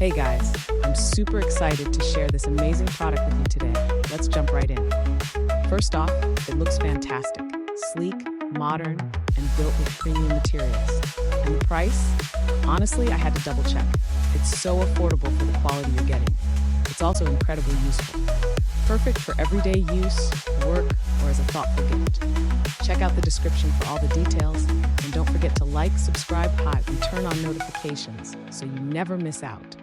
Hey guys, I'm super excited to share this amazing product with you today. Let's jump right in. First off, it looks fantastic, sleek, modern, and built with premium materials. And the price? Honestly, I had to double check. It's so affordable for the quality you're getting. It's also incredibly useful. Perfect for everyday use, work, or as a thoughtful gift. Check out the description for all the details, and don't forget to like, subscribe, and turn on notifications so you never miss out.